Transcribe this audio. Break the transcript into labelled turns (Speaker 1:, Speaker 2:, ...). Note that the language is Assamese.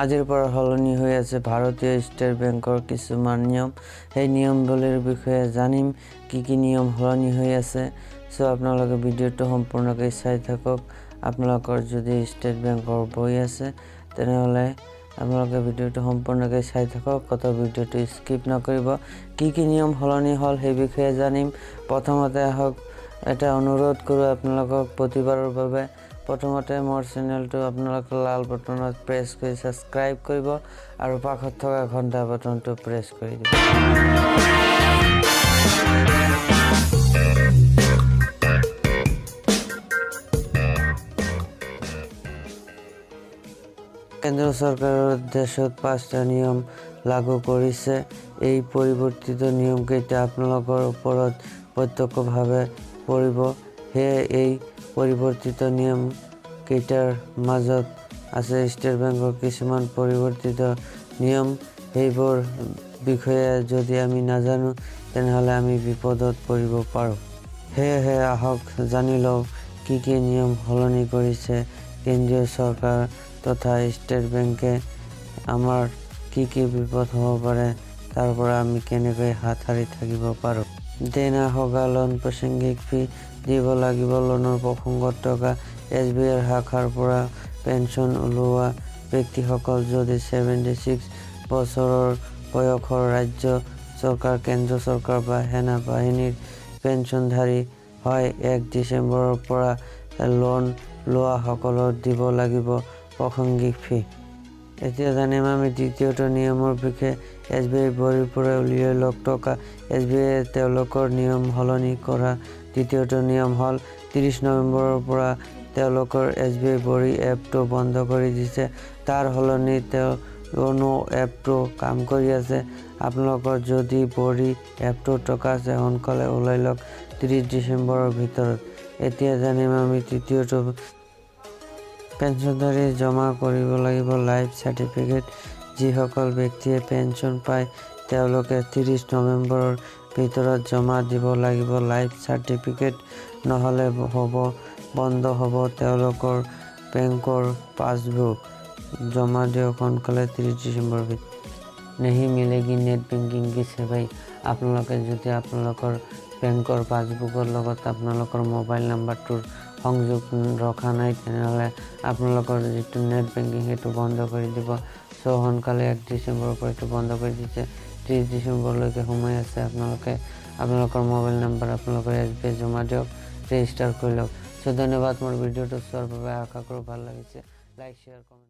Speaker 1: আজিৰ পৰা সলনি হৈ আছে ভাৰতীয় ষ্টেট বেংকৰ কিছুমান নিয়ম। সেই নিয়মবোৰৰ বিষয়ে জানিম, কি নিয়ম সলনি হৈ আছে। আপোনালোকে ভিডিঅ'টো সম্পূৰ্ণকৈ চাই থাকক। আপোনালোকৰ যদি ষ্টেট বেংকৰ বই আছে তেনেহ'লে আপোনালোকে ভিডিঅ'টো সম্পূৰ্ণকৈ চাই থাকক, কতো ভিডিঅ'টো স্কিপ নকৰিব। কি নিয়ম সলনি হ'ল সেই বিষয়ে জানিম। প্ৰথমতে আহক এটা অনুৰোধ কৰোঁ আপোনালোকক প্ৰতিবাৰৰ বাবে। প্ৰথমতে মোৰ চেনেলটো আপোনালোকে লাল বাটনত প্ৰেছ কৰি ছাবস্ক্ৰাইব কৰিব আৰু কাষত থকা ঘণ্টা বাটনটো প্ৰেছ কৰি দিব। কেন্দ্ৰ চৰকাৰৰ দেশত 5টা নিয়ম লাগু কৰিছে। এই পৰিৱৰ্তিত নিয়মকেইটা আপোনালোকৰ ওপৰত প্ৰত্যক্ষভাৱে পৰিব। সেয়ে এই পৰিৱৰ্তিত নিয়মকেইটাৰ মাজত আছে ষ্টেট বেংকৰ কিছুমান পৰিৱৰ্তিত নিয়ম। সেইবোৰ বিষয়ে যদি আমি নাজানো তেনেহ'লে আমি বিপদত পৰিব পাৰোঁ। সেয়েহে আহক জানি লওঁ কি নিয়ম সলনি কৰিছে কেন্দ্ৰীয় চৰকাৰ তথা ষ্টেট বেংকে। আমাৰ কি বিপদ হ'ব পাৰে, তাৰ পৰা আমি কেনেকৈ হাত সাৰি থাকিব পাৰোঁ। দেনা লোন প্ৰাসংগিক ফি দিব লাগিব। লোনৰ প্ৰসংগত থকা SBI শাখাৰ পৰা পেঞ্চন ওলোৱা ব্যক্তিসকল যদি 76 বছৰৰ বয়সৰ ৰাজ্য চৰকাৰ, কেন্দ্ৰ চৰকাৰ বা সেনা বাহিনীৰ পেঞ্চনধাৰী হয়, 1 ডিচেম্বৰৰ পৰা লোন লোৱাসকলৰ দিব লাগিব প্ৰাসংগিক ফি। এতিয়া জানিম আমি দ্বিতীয়টো নিয়মৰ বিষয়ে। SBI বহীৰ পৰা উলিয়াই লওক টকা। SBI তেওঁলোকৰ নিয়ম সলনি কৰা দ্বিতীয়টো নিয়ম হ'ল 30 নৱেম্বৰৰ পৰা তেওঁলোকৰ SBI বহী এপটো বন্ধ কৰি দিছে। তাৰ সলনি য়োনো এপটো কাম কৰি আছে। আপোনালোকৰ যদি বহী এপটোত টকা আছে সোনকালে ওলাই লওক 30 ডিচেম্বৰৰ ভিতৰত। এতিয়া জানিম আমি তৃতীয়টো। পেঞ্চনধাৰী জমা কৰিব লাগিব লাইফ চাৰ্টিফিকেট। যিসকল ব্যক্তিয়ে পেঞ্চন পায় তেওঁলোকে 30 নৱেম্বৰৰ ভিতৰত জমা দিব লাগিব লাইফ চাৰ্টিফিকেট, নহ'লে বন্ধ হ'ব তেওঁলোকৰ বেংকৰ পাছবুক। জমা দিয়ক সোনকালে 30 ডিচেম্বৰৰ ভিতৰত। नहीं मिलेगी नेट बेंकिंग की सेवाएं। আপোনালোকে যদি আপোনালোকৰ বেংকৰ পাছবুকৰ লগত আপোনালোকৰ মোবাইল নাম্বাৰটোৰ সংযোগ ৰখা নাই তেনেহ'লে আপোনালোকৰ যিটো নেট বেংকিং সেইটো বন্ধ কৰি দিব। সোনকালে 1 ডিচেম্বৰৰ পৰা এইটো বন্ধ কৰি দিছে। 30 ডিচেম্বৰলৈকে সময় আছে। আপোনালোকে আপোনালোকৰ মোবাইল নাম্বাৰ আপোনালোকৰ SBI জমা দিয়ক, ৰেজিষ্টাৰ কৰি লওক। ধন্যবাদ মোৰ ভিডিঅ'টো চোৱাৰ বাবে। আশা কৰোঁ ভাল লাগিছে। Like, share, comment.